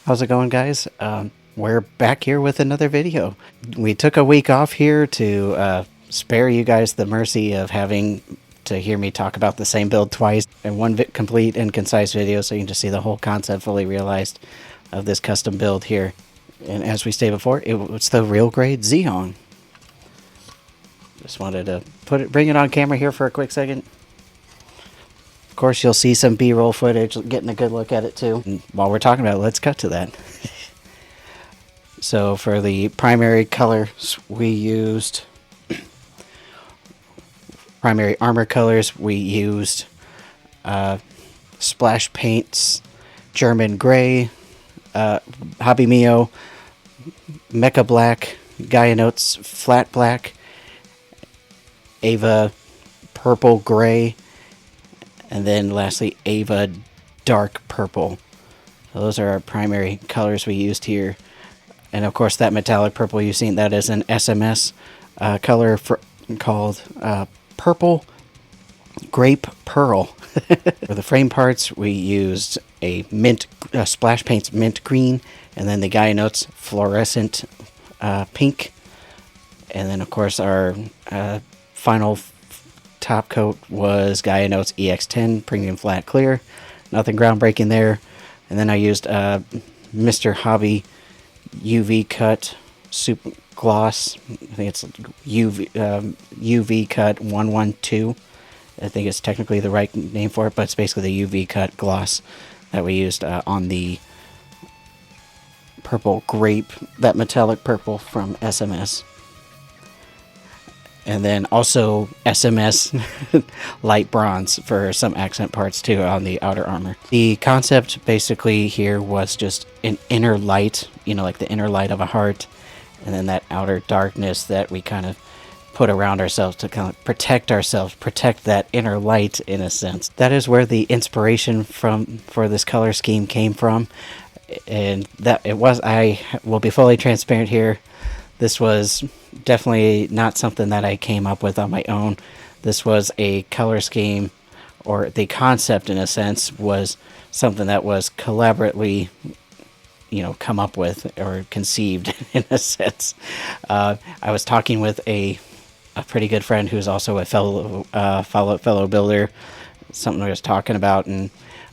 How's it going, guys? We're back here with another video. We took a week off here to spare you guys the mercy of having to hear me talk about the same build twice in one complete and concise video, so you can just see the whole concept fully realized of this custom build here. And as we stated before, it's the real grade Zeong. Just wanted to bring it on camera here for a quick second. Of course, you'll see some B-roll footage, getting a good look at it too. And while we're talking about it, let's cut to that. So for the primary colors, we used primary armor colors. We used splash paints, German gray, Hobby Mio, Mecha black, Gaia Notes flat black, Ava purple gray, and then lastly Ava dark purple. So those are our primary colors we used here. And of course that metallic purple you've seen, that is an SMS color called Purple Grape Pearl. For the frame parts we used a splash paints mint green, and then the Gaia Notes fluorescent pink. And then of course our final top coat was Gaia Notes EX10 Premium Flat Clear. Nothing groundbreaking there. And then I used Mr. Hobby UV Cut Super Gloss. I think it's UV Cut 112. I think it's technically the right name for it, but it's basically the UV Cut gloss that we used on the purple grape, that metallic purple from SMS. And then also SMS light bronze for some accent parts too on the outer armor. The concept basically here was just an inner light, like the inner light of a heart, and then that outer darkness that we kind of put around ourselves to kind of protect ourselves, protect that inner light in a sense. That is where the inspiration for this color scheme came from. And that it was, I will be fully transparent here, this was definitely not something that I came up with on my own. This was a color scheme, or the concept in a sense was something that was collaboratively, come up with or conceived in a sense. I was talking with a pretty good friend who's also a fellow builder, something I was talking about, and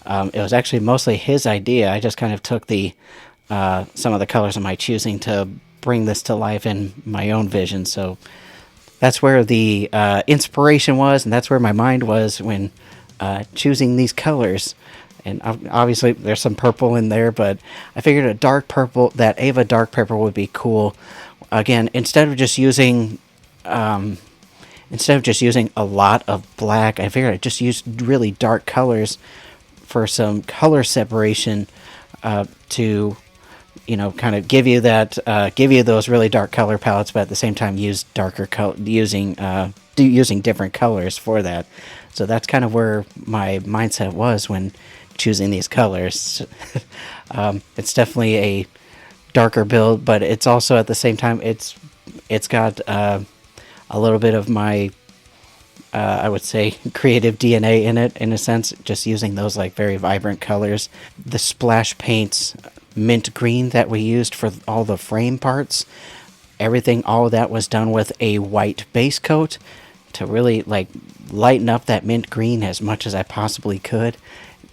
it was actually mostly his idea. I just kind of took some of the colors of my choosing to bring this to life in my own vision. So that's where the inspiration was, and that's where my mind was when choosing these colors. And obviously there's some purple in there, but I figured a dark purple, that Ava dark purple, would be cool. Again, instead of just using a lot of black, I figured I'd just use really dark colors for some color separation to kind of give you those really dark color palettes, but at the same time use darker color, using different colors for that. So that's kind of where my mindset was when choosing these colors. It's definitely a darker build, but it's also at the same time it's got a little bit of my I would say creative DNA in it, in a sense, just using those like very vibrant colors. The splash paints mint green that we used for all the frame parts, all of that was done with a white base coat to really like lighten up that mint green as much as I possibly could.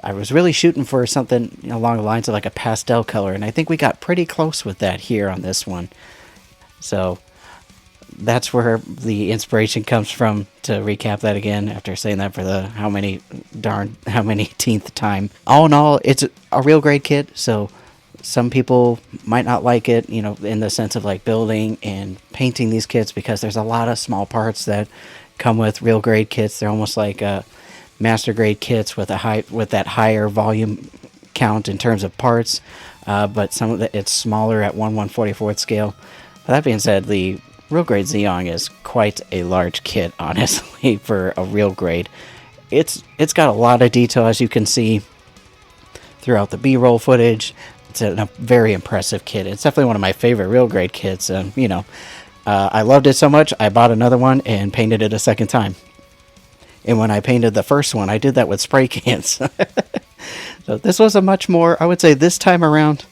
I was really shooting for something along the lines of like a pastel color, and I think we got pretty close with that here on this one. So that's where the inspiration comes from, to recap that again after saying that for the how many teenth time. All in all, it's a real grade kit, so some people might not like it, in the sense of like building and painting these kits, because there's a lot of small parts that come with real grade kits. They're almost like master grade kits with that higher volume count in terms of parts, but some of it's smaller at 1/144th scale. But that being said, the real grade Zeong is quite a large kit, honestly, for a real grade. It's got a lot of detail, as you can see throughout the B-roll footage. It's a very impressive kit. It's definitely one of my favorite real grade kits. I loved it so much, I bought another one and painted it a second time. And when I painted the first one, I did that with spray cans. So this was a much more, I would say this time around,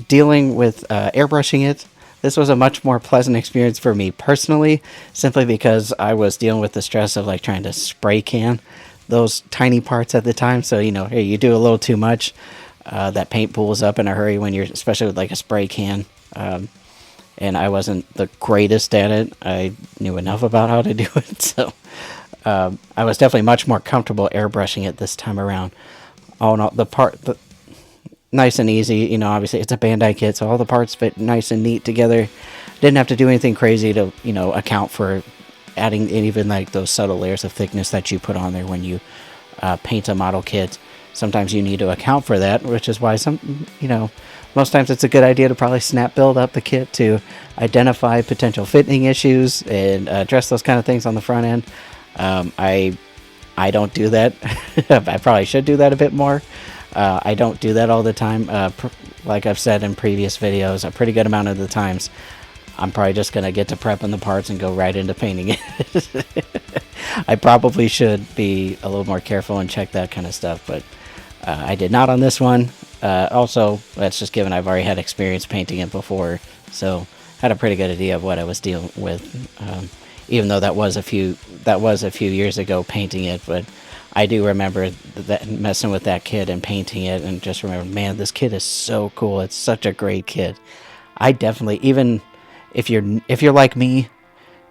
dealing with airbrushing it, this was a much more pleasant experience for me personally, simply because I was dealing with the stress of like trying to spray can those tiny parts at the time. So, you know, hey, you do a little too much, that paint pools up in a hurry when you're, especially with like a spray can. And I wasn't the greatest at it. I knew enough about how to do it, so I was definitely much more comfortable airbrushing it this time around. Oh no, nice and easy. You know, obviously it's a Bandai kit, so all the parts fit nice and neat together. Didn't have to do anything crazy to, you know, account for adding even like those subtle layers of thickness that you put on there when you paint a model kit. Sometimes you need to account for that, which is why most times it's a good idea to probably snap build up the kit to identify potential fitting issues and address those kind of things on the front end. I don't do that. I probably should do that a bit more. I don't do that all the time. Like I've said in previous videos, a pretty good amount of the times, I'm probably just going to get to prepping the parts and go right into painting it. I probably should be a little more careful and check that kind of stuff, but I did not on this one. Also, that's just given I've already had experience painting it before, so had a pretty good idea of what I was dealing with. Even though that was a few years ago painting it, but I do remember that messing with that kit and painting it, and just remember, man, this kit is so cool. It's such a great kit. I definitely, even if you're like me,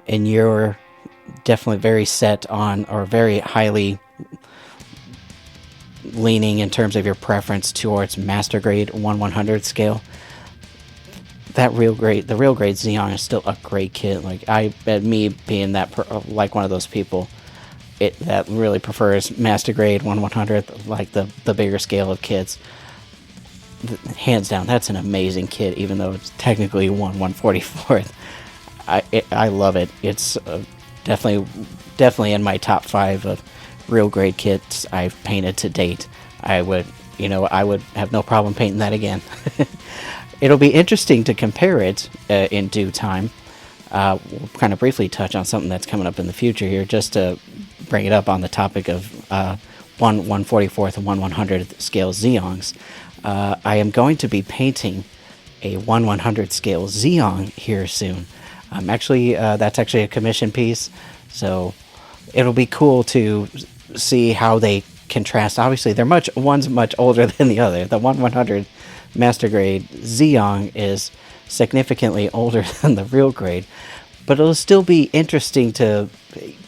and you're definitely very set on, or very highly leaning in terms of your preference towards master grade 1/100 scale, the real grade Zeong is still a great kit. Like, me being like one of those people that really prefers master grade 1/100, like the bigger scale of kits, hands down, that's an amazing kit. Even though it's technically 1/144th, I love it. It's definitely in my top 5 of real grade kits I've painted to date. I would have no problem painting that again. It'll be interesting to compare it in due time. We'll kind of briefly touch on something that's coming up in the future here, just to bring it up on the topic of 1/144th and 1/100th scale Zeongs. I am going to be painting a 1/100 scale Zeong here soon. That's actually a commission piece, so it'll be cool to see how they contrast. Obviously, one's much older than the other. The 1/100 master grade Zeong is significantly older than the real grade, but it'll still be interesting to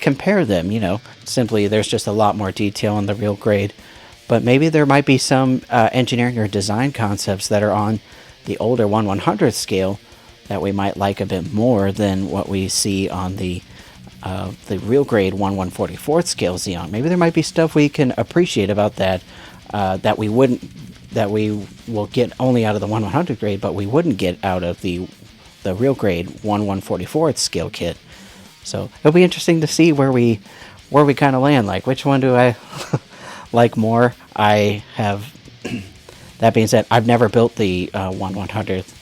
compare them. Simply there's just a lot more detail in the real grade, but maybe there might be some engineering or design concepts that are on the older 1/100th scale that we might like a bit more than what we see on the real grade 1/144th scale Zeong. Maybe there might be stuff we can appreciate about that that we will get only out of the 1/100 grade, but we wouldn't get out of the real grade 1/144th scale kit. So it'll be interesting to see where we kind of land. Like, which one do I like more? I have. That being said, I've never built the 1/100th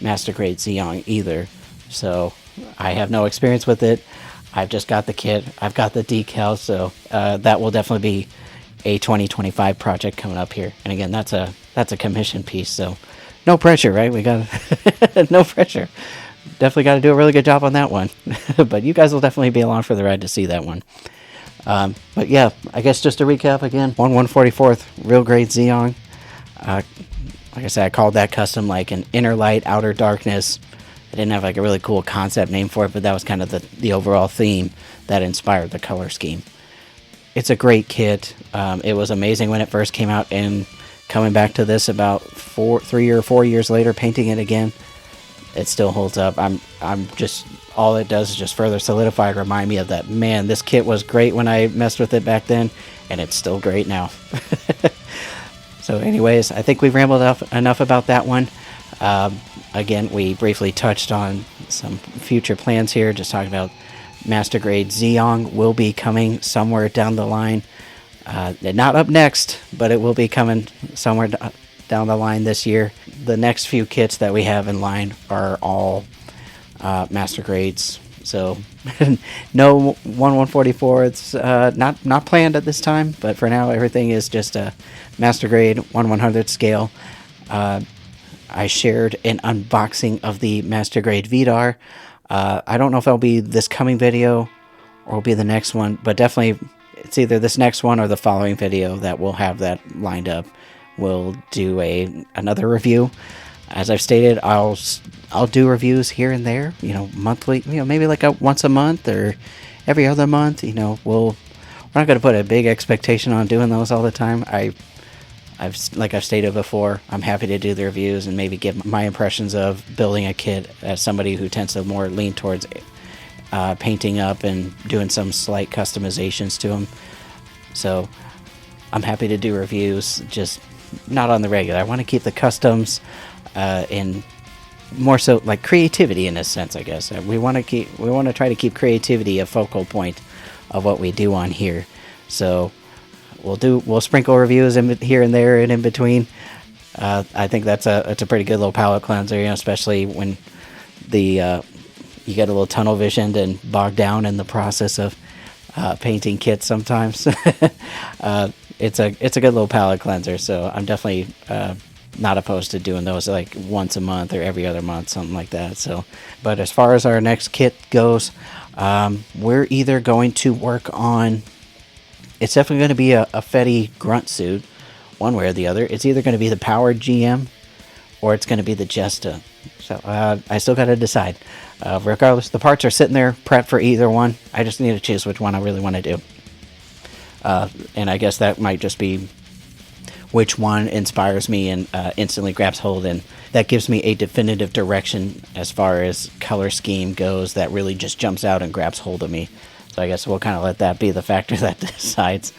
master grade Zeong either, so I have no experience with it. I've just got the kit. I've got the decals, so that will definitely be a 2025 project coming up here. And again, that's a commission piece, so no pressure, right? We got no pressure. Definitely got to do a really good job on that one. But you guys will definitely be along for the ride to see that one. But yeah, I guess just to recap again, 1/144th real grade Zeong. Like I said, I called that custom like an inner light, outer darkness. I didn't have like a really cool concept name for it, but that was kind of the overall theme that inspired the color scheme. It's a great kit. It was amazing when it first came out, and coming back to this about 3 or 4 years later, painting it again, it still holds up. I'm just, all it does is just further solidify and remind me of that. Man, this kit was great when I messed with it back then, and it's still great now. So anyways, I think we've rambled enough about that one. Again, we briefly touched on some future plans here, just talking about master grade Zeong will be coming somewhere down the line. Not up next, but it will be coming somewhere down the line this year. The next few kits that we have in line are all master grades, so no 1/144. It's not planned at this time, but for now everything is just a master grade 1/100 scale. I shared an unboxing of the Master Grade VDAR. I don't know if it'll be this coming video or it'll be the next one, but definitely it's either this next one or the following video that we'll have that lined up. We'll do another review. As I've stated, I'll do reviews here and there, monthly, maybe like once a month or every other month. We're not going to put a big expectation on doing those all the time. Like I've stated before, I'm happy to do the reviews and maybe give my impressions of building a kit as somebody who tends to more lean towards painting up and doing some slight customizations to them. So I'm happy to do reviews, just not on the regular. I want to keep the customs and more so like creativity in a sense, I guess. We want to try to keep creativity a focal point of what we do on here. So we'll sprinkle reviews in here and there and in between. I think it's a pretty good little palette cleanser, especially when you get a little tunnel visioned and bogged down in the process of painting kits sometimes. It's a good little palette cleanser, so I'm definitely not opposed to doing those like once a month or every other month, something like that. So, but as far as our next kit goes, we're either going to work on, it's definitely going to be a Fetty grunt suit, one way or the other. It's either going to be the Powered GM or it's going to be the Jesta. So I still got to decide. Regardless, the parts are sitting there prepped for either one. I just need to choose which one I really want to do. And I guess that might just be which one inspires me and instantly grabs hold, and that gives me a definitive direction as far as color scheme goes that really just jumps out and grabs hold of me. So I guess we'll kind of let that be the factor that decides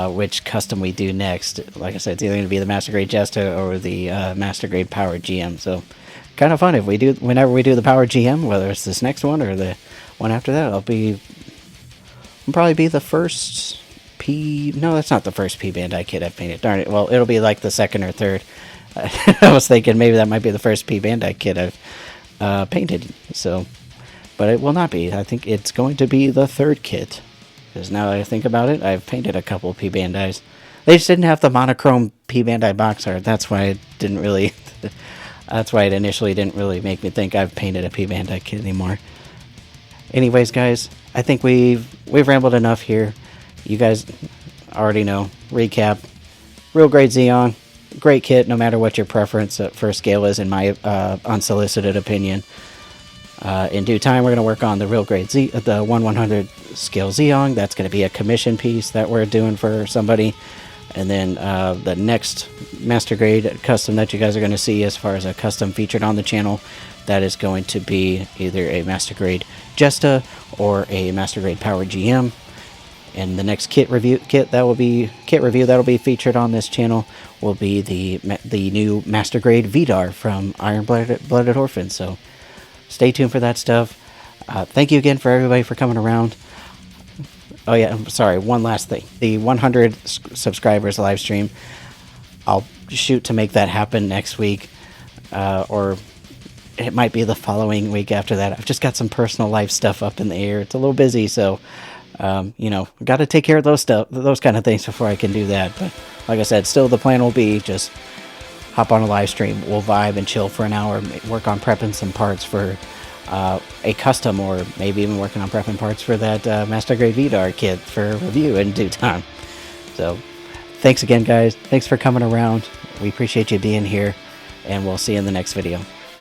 which custom we do next. Like I said, it's either going to be the Master Grade Jesta or the Master Grade Powered GM. So kind of fun whenever we do the Powered GM, whether it's this next one or the one after that. I'll probably be the first no, that's not the first P Bandai kit I've painted. Darn it. Well, it'll be like the second or third. I was thinking maybe that might be the first P Bandai kit I've painted. So, but it will not be. I think it's going to be the third kit. Because now that I think about it, I've painted a couple P Bandais. They just didn't have the monochrome P Bandai box art. That's why it didn't really. That's why it initially didn't really make me think I've painted a P Bandai kit anymore. Anyways, guys, I think we've rambled enough here. You guys already know. Recap. Real Grade Zeong. Great kit, no matter what your preference for scale is, in my unsolicited opinion. In due time, we're going to work on the Real Grade the 1/100 scale Zeong. That's going to be a commission piece that we're doing for somebody. And then the next Master Grade custom that you guys are going to see as far as a custom featured on the channel, that is going to be either a Master Grade Jesta or a Master Grade Powered GM. And the next kit review that'll be featured on this channel will be the new Master Grade VDAR from Iron Blooded Orphan. So stay tuned for that stuff. Thank you again for everybody for coming around. Oh yeah, I'm sorry, one last thing. The 100 subscribers live stream, I'll shoot to make that happen next week, or it might be the following week after that. I've just got some personal life stuff up in the air. It's a little busy, so got to take care of those kind of things before I can do that. But like I said, still the plan will be just hop on a live stream. We'll vibe and chill for an hour, work on prepping some parts for a custom, or maybe even working on prepping parts for that Master Grade VDAR kit for review in due time. So thanks again, guys. Thanks for coming around. We appreciate you being here, and we'll see you in the next video.